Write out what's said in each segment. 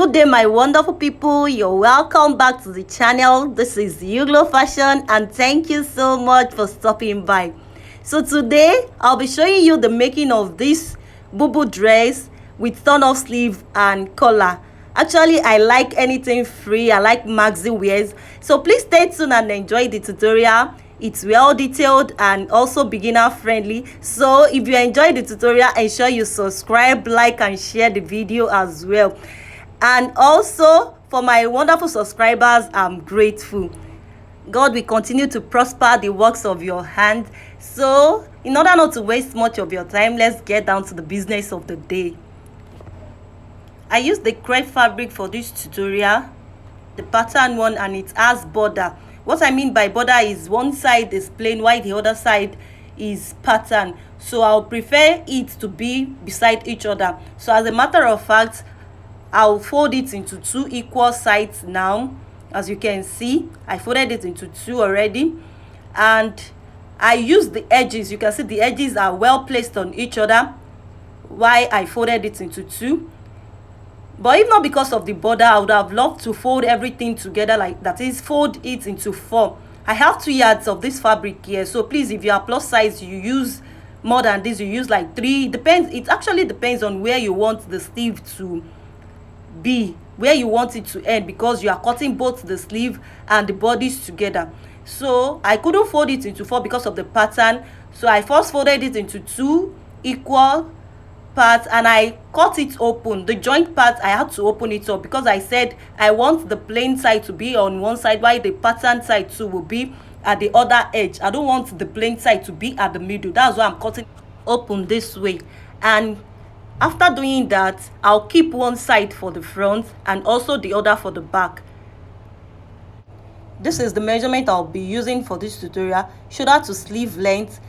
Good day, my wonderful people. You're welcome back to the channel. This is Yuglo Fashion, and thank you so much for stopping by. So today I'll be showing you the making of this bubu dress with turn-off sleeve and collar. Actually, I like anything free. I like maxi wears, so please stay tuned and enjoy the tutorial. It's well detailed and also beginner friendly. So if you enjoy the tutorial, ensure you subscribe, like and share the video as well. And also for my wonderful subscribers, I'm grateful. God will continue to prosper the works of your hand. So in order not to waste much of your time, let's get down to the business of the day. I used the crepe fabric for this tutorial, the pattern one, and it has border. What I mean by border is one side is plain while the other side is pattern. So I'll prefer it to be beside each other. So as a matter of fact, I'll fold it into two equal sides now. As you can see, I folded it into two already, and I used the edges. You can see the edges are well placed on each other while I folded it into two. But if not because of the border, I would have loved to fold everything together, like that is, fold it into four. I have 2 yards of this fabric here, so please, if you are plus size, you use more than this. You use like 3. Depends. It actually depends on where you want the sleeve to be, where you want it to end, because you are cutting both the sleeve and the bodies together. So I couldn't fold it into 4 because of the pattern, so I first folded it into 2 equal parts and I cut it open. The joint part, I had to open it up because I said I want the plain side to be on one side while the pattern side too will be at the other edge. I don't want the plain side to be at the middle. That's why I'm cutting open this way. And after doing that, I'll keep one side for the front and also the other for the back. This is the measurement I'll be using for this tutorial. Shoulder to sleeve length,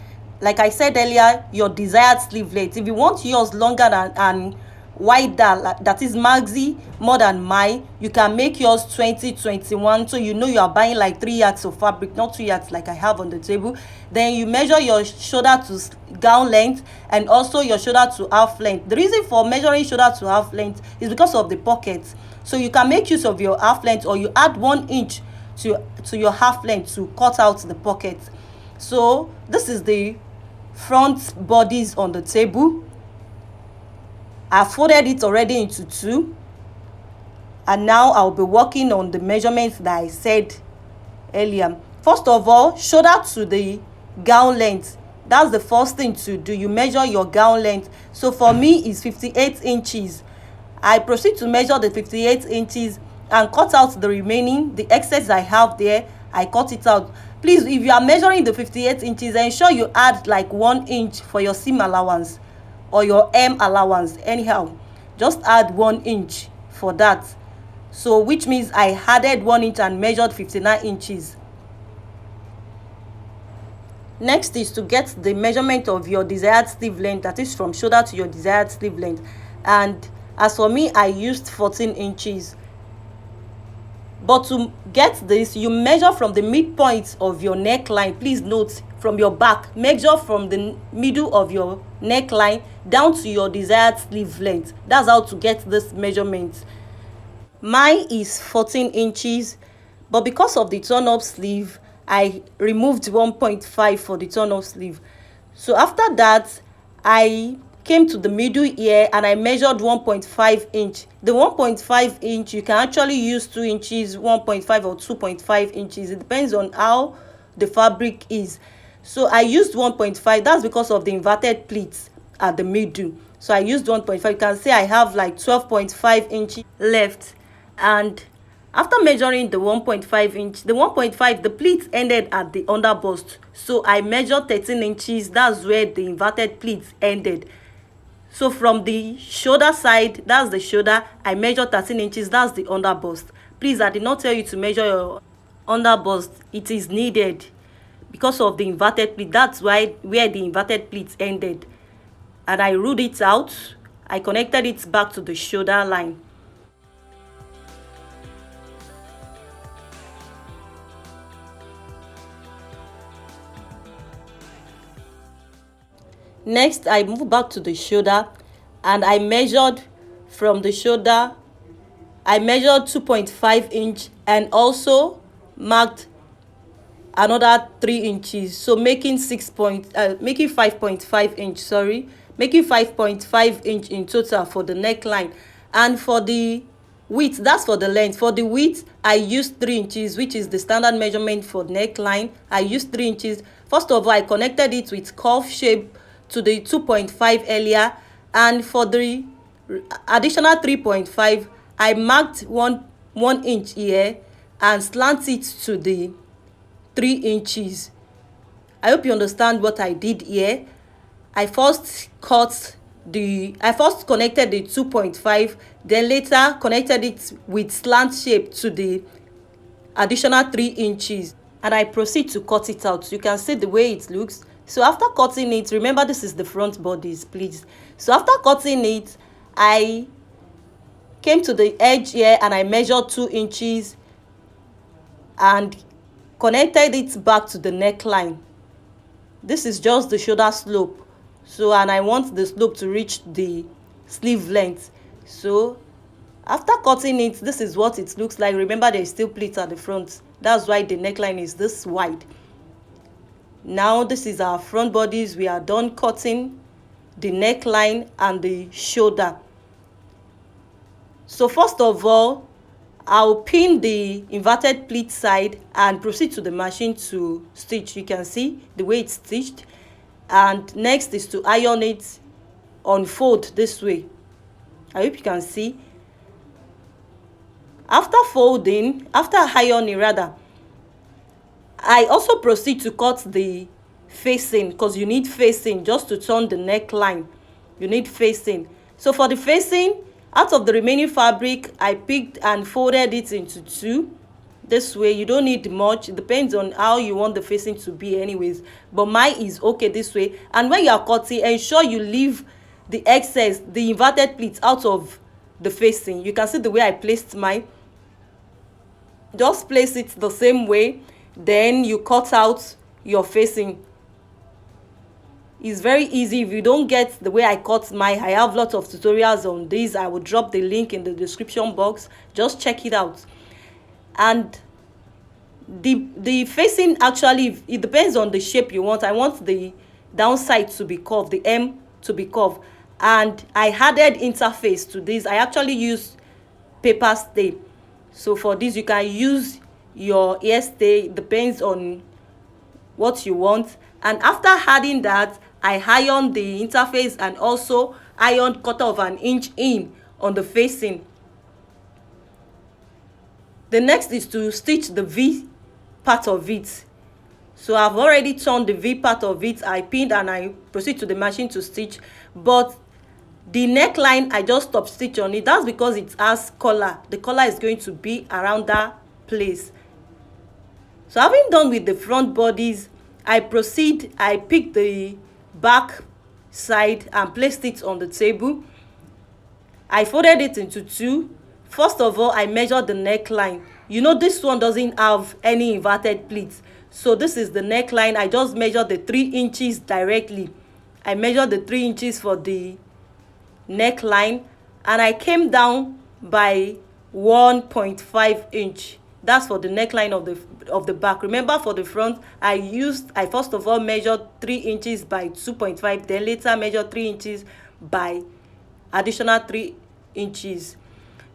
like I said earlier, your desired sleeve length. If you want yours longer than and wider, that is maxi more than mine, you can make yours 20-21, so you know you are buying like 3 yards of fabric, not 2 yards like I have on the table. Then you measure your shoulder to gown length and also your shoulder to half length. The reason for measuring shoulder to half length is because of the pockets. So you can make use of your half length, or you add 1 inch to your half length to cut out the pocket. So this is the front bodies on the table. I folded it already into 2, and now I'll be working on the measurements that I said earlier. First of all, shoulder to the gown length. That's the first thing to do. You measure your gown length. So for me, it's 58 inches. I proceed to measure the 58 inches and cut out the remaining, the excess I have there. I cut it out. Please, if you are measuring the 58 inches, ensure you add like 1 inch for your seam allowance or your hem allowance. Anyhow, just add 1 inch for that. So which means I added 1 inch and measured 59 inches. Next is to get the measurement of your desired sleeve length, that is from shoulder to your desired sleeve length. And as for me, I used 14 inches. But to get this, you measure from the midpoint of your neckline. Please note, from your back, measure from the middle of your neckline down to your desired sleeve length. That's how to get this measurement. Mine is 14 inches, but because of the turn-up sleeve, I removed 1.5 for the turn-up sleeve. So after that, I came to the middle here and I measured 1.5 inch. The 1.5 inch, you can actually use 2 inches, 1.5 or 2.5 inches. It depends on how the fabric is. So I used 1.5. That's because of the inverted pleats at the middle. So I used 1.5. You can see I have like 12.5 inches left. And after measuring the 1.5 inch, the 1.5, the pleats ended at the under bust. So I measured 13 inches. That's where the inverted pleats ended. So from the shoulder side, that's the shoulder, I measured 13 inches. That's the under bust. Please, I did not tell you to measure your under bust. It is needed because of the inverted pleat. That's why where the inverted pleats ended. And I ruled it out. I connected it back to the shoulder line. Next, I move back to the shoulder and I measured from the shoulder I measured 2.5 inch and also marked another 3 inches, so making 5.5 inch, sorry, making 5.5 inch in total for the neckline. And for the width, that's for the length. For the width, I used 3 inches, which is the standard measurement for neckline. I used 3 inches. First of all, I connected it with curve shape to the 2.5 earlier, and for the additional 3.5, I marked 1 inch here and slant it to the 3 inches. I hope you understand what I did here. I first connected the 2.5, then later connected it with slant shape to the additional 3 inches, and I proceed to cut it out. You can see the way it looks. So after cutting it, remember this is the front bodies, please. So after cutting it, I came to the edge here and I measured 2 inches and connected it back to the neckline. This is just the shoulder slope, so, and I want the slope to reach the sleeve length. So after cutting it, this is what it looks like. Remember, there is still pleat at the front. That's why the neckline is this wide. Now this is our front bodies. We are done cutting the neckline and the shoulder. So first of all, I'll pin the inverted pleat side and proceed to the machine to stitch. You can see the way it's stitched. And next is to iron it, unfold this way. I hope you can see. After ironing rather, I also proceed to cut the facing, because you need facing just to turn the neckline. You need facing. So for the facing, out of the remaining fabric, I picked and folded it into 2. This way, you don't need much. It depends on how you want the facing to be anyways. But mine is okay this way. And when you are cutting, ensure you leave the excess, the inverted pleats out of the facing. You can see the way I placed mine. Just place it the same way. Then you cut out your facing. It's very easy. If you don't get the way I cut mine, I have lots of tutorials on this. I will drop the link in the description box. Just check it out. And the facing, actually, it depends on the shape you want. I want the downside to be curved, the M to be curved, and I added interface to this. I actually use paper stay. So for this, you can use your ear stay. It depends on what you want. And after adding that, I ironed the interface and also ironed 1/4 inch in on the facing. The next is to stitch the V part of it. So I've already turned the V part of it. I pinned and I proceed to the machine to stitch. But the neckline, I just stop stitch on it. That's because it has collar. The collar is going to be around that place. So having done with the front bodies, I pick the back side and placed it on the table. I folded it into 2. First of all, I measured the neckline. You know, this one doesn't have any inverted pleats. So this is the neckline. I just measured the 3 inches directly. I measured the 3 inches for the neckline, and I came down by 1.5 inch. That's for the neckline of the back. Remember, for the front, I first of all measured 3 inches by 2.5, then later measured 3 inches by additional 3 inches.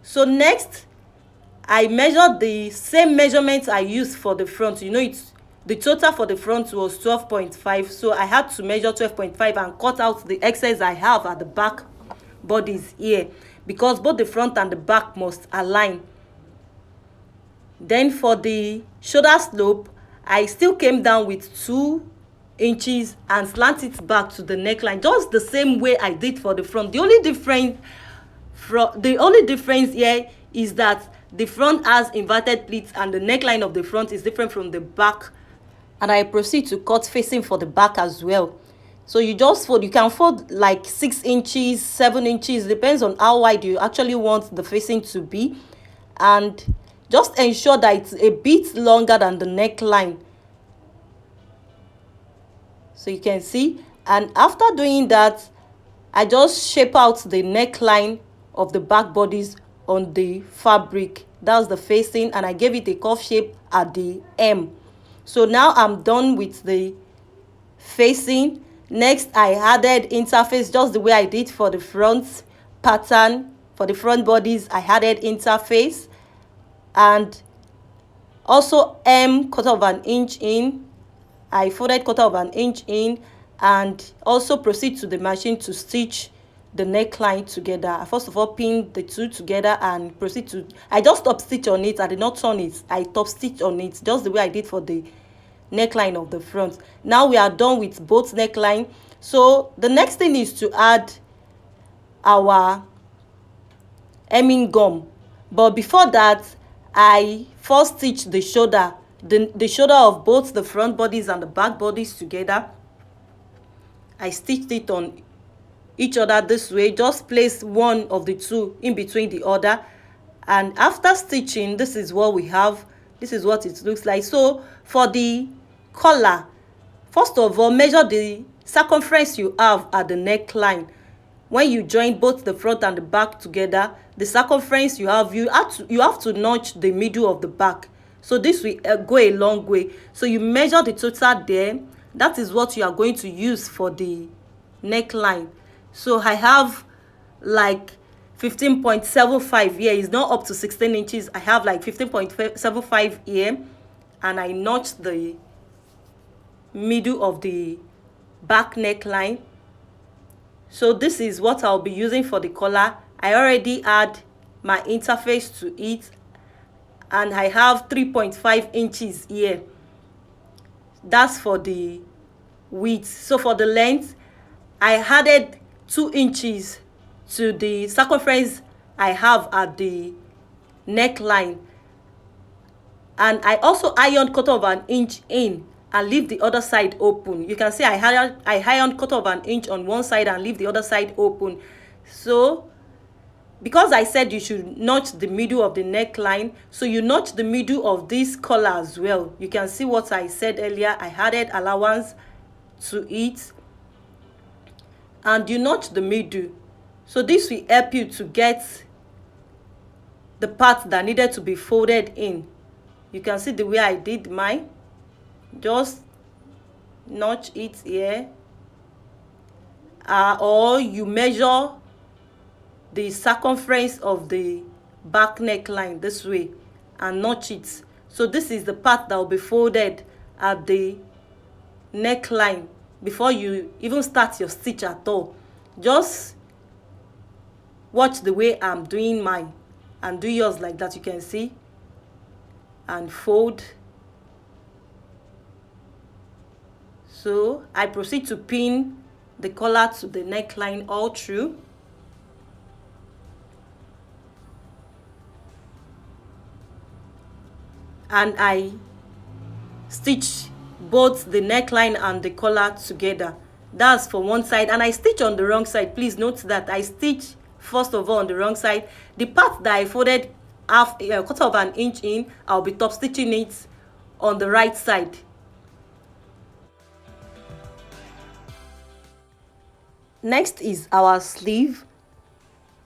So next, I measured the same measurements I used for the front. You know, the total for the front was 12.5, so I had to measure 12.5 and cut out the excess I have at the back bodies here, because both the front and the back must align. Then for the shoulder slope, I still came down with 2 inches and slant it back to the neckline, just the same way I did for the front. The only difference here is that the front has inverted pleats and the neckline of the front is different from the back. And I proceed to cut facing for the back as well. So you just fold. You can fold like 6 inches, 7 inches, depends on how wide you actually want the facing to be. And just ensure that it's a bit longer than the neckline. So you can see. And after doing that, I just shape out the neckline of the back bodies on the fabric. That's the facing, and I gave it a curve shape at the hem. So now I'm done with the facing. Next, I added interface just the way I did for the front pattern. For the front bodies, I added interface, and also hem 1/4 inch in. I folded 1/4 inch in, and also proceed to the machine to stitch the neckline together. I first of all pinned the two together and proceed to, I just top stitch on it. I did not turn it, I top stitch on it just the way I did for the neckline of the front. Now we are done with both neckline. So the next thing is to add our hemming gum, but before that I first stitch the shoulder, the shoulder of both the front bodies and the back bodies together. I stitched it on each other this way. Just place one of the two in between the other, and after stitching, this is what we have. This is what it looks like. So for the collar, first of all, measure the circumference you have at the neckline. When you join both the front and the back together, the circumference you have to notch the middle of the back. So this will go a long way. So you measure the total there. That is what you are going to use for the neckline. So I have like 15.75 here. It's not up to 16 inches. I have like 15.75 here, and I notched the middle of the back neckline. So this is what I'll be using for the collar. I already add my interface to it, and I have 3.5 inches here. That's for the width. So for the length, I added 2 inches to the circumference I have at the neckline, and I also ironed 1/4 inch in and leave the other side open. You can see I ironed 1/4 inch on one side and leave the other side open. So because I said you should notch the middle of the neckline, so you notch the middle of this collar as well. You can see what I said earlier. I added allowance to it, and you notch the middle. So this will help you to get the part that needed to be folded in. You can see the way I did mine. Just notch it here, or you measure the circumference of the back neckline this way and notch it. So this is the part that will be folded at the neckline before you even start your stitch at all. Just watch the way I'm doing mine and do yours like that. You can see, and fold. So I proceed to pin the collar to the neckline all through. And I stitch both the neckline and the collar together. That's for one side, and I stitch on the wrong side. Please note that I stitch first of all on the wrong side. The part that I folded half 1/4 inch in, I'll be top stitching it on the right side. Next is our sleeve,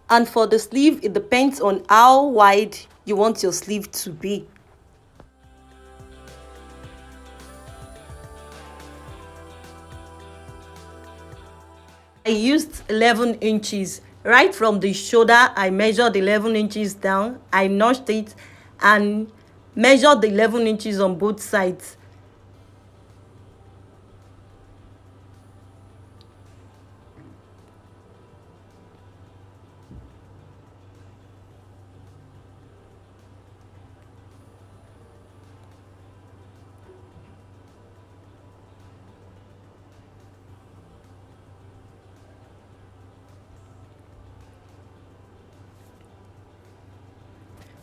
and for the sleeve it depends on how wide you want your sleeve to be. I used 11 inches. Right from the shoulder, I measured 11 inches down. I notched it and measured the 11 inches on both sides.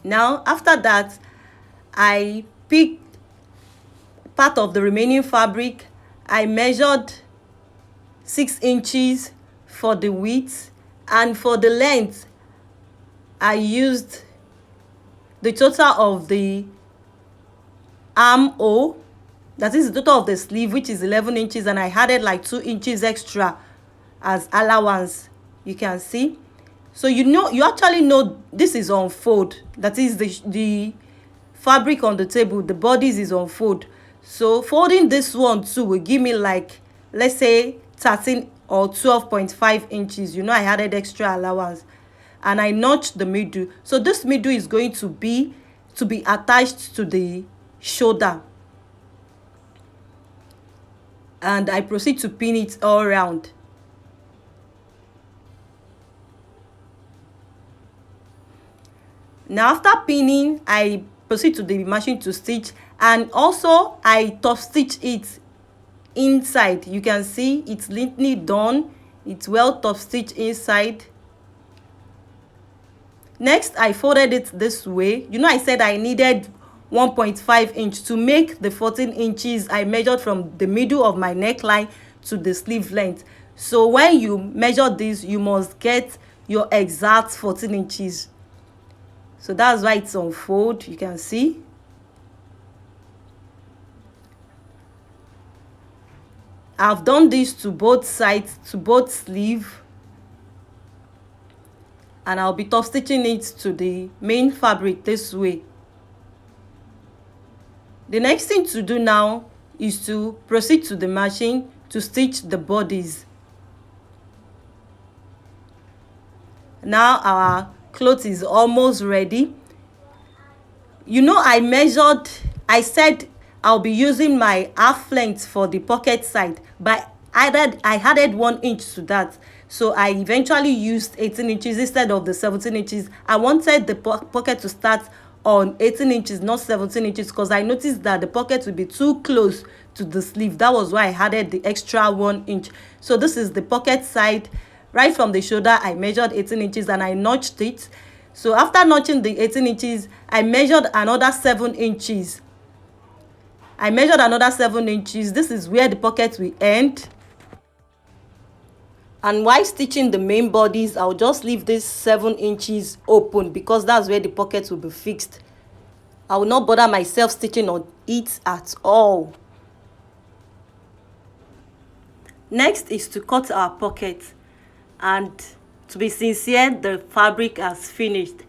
Now after that, I picked part of the remaining fabric. I measured 6 inches for the width, and for the length I used the total of the armhole, that is the total of the sleeve, which is 11 inches, and I added like 2 inches extra as allowance. You can see. So you actually know this is on fold. That is the fabric on the table, the bodies is on fold. So folding this one too will give me like, let's say 13 or 12.5 inches. I added extra allowance, and I notched the middle. So this middle is going to be attached to the shoulder, and I proceed to pin it all around. Now after pinning, I proceed to the machine to stitch, and also I top stitch it inside. You can see it's neatly done. It's well top stitched inside. Next, I folded it this way. I said I needed 1.5 inch to make the 14 inches I measured from the middle of my neckline to the sleeve length. So when you measure this, you must get your exact 14 inches. So that's why it's on fold. You can see. I've done this to both sides, to both sleeve, and I'll be top stitching it to the main fabric this way. The next thing to do now is to proceed to the machine to stitch the bodies. Now our cloth is almost ready. I said I'll be using my half length for the pocket side, but I added 1 inch to that. So I eventually used 18 inches instead of the 17 inches. I wanted the pocket to start on 18 inches, not 17 inches, because I noticed that the pocket would be too close to the sleeve. That was why I added the extra 1 inch. So this is the pocket side. Right from the shoulder, I measured 18 inches and I notched it. So after notching the 18 inches, I measured another 7 inches. This is where the pocket will end. And while stitching the main bodies, I'll just leave this 7 inches open because that's where the pocket will be fixed. I will not bother myself stitching on it at all. Next is to cut our pocket, and to be sincere, the fabric has finished.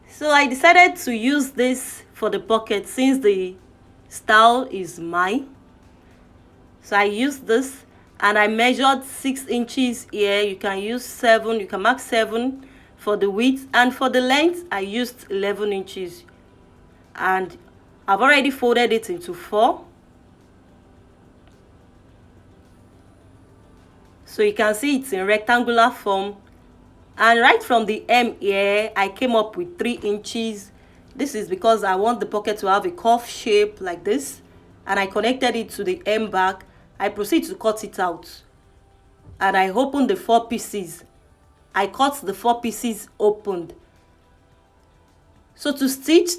So I decided to use this for the pocket since the style is mine. So I used this and I measured 6 inches here. You can use 7, you can mark 7 for the width, and for the length I used 11 inches. And I've already folded it into 4. So you can see it's in rectangular form. And right from the hem here, I came up with 3 inches. This is because I want the pocket to have a curved shape like this. And I connected it to the hem back. I proceed to cut it out. And I opened the 4 pieces. I cut the 4 pieces opened. So to stitch,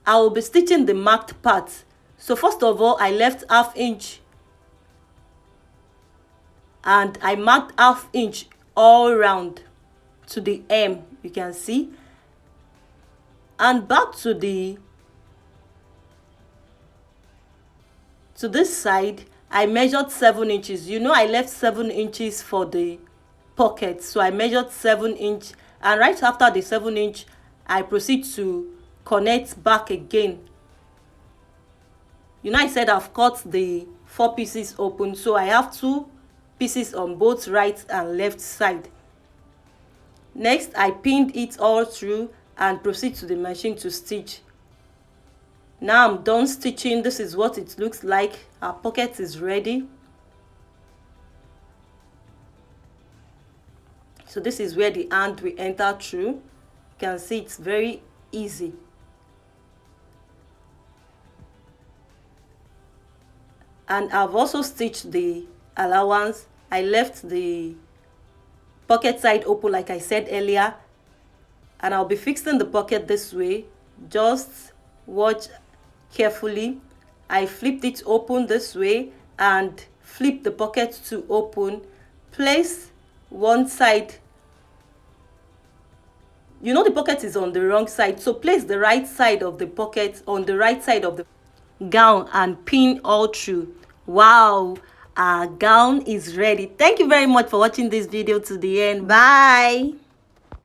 I will be stitching the marked part. So first of all, I left ½ inch. And I marked ½ inch all around to the hem, you can see, and back to this side I measured 7 inches. I left 7 inches for the pocket, so I measured 7 inch, and right after the 7 inch I proceed to connect back again. I said I've cut the 4 pieces open, so I have 2 pieces on both right and left side. Next, I pinned it all through and proceed to the machine to stitch. Now I'm done stitching. This is what it looks like. Our pocket is ready. So this is where the hand will enter through. You can see it's very easy. And I've also stitched the allowance. I left the pocket side open like I said earlier, and I'll be fixing the pocket this way. Just watch carefully. I flipped it open this way and flip the pocket to open. Place one side. The pocket is on the wrong side, so place the right side of the pocket on the right side of the gown and pin all through. Wow, our gown is ready. Thank you very much for watching this video to the end. Bye.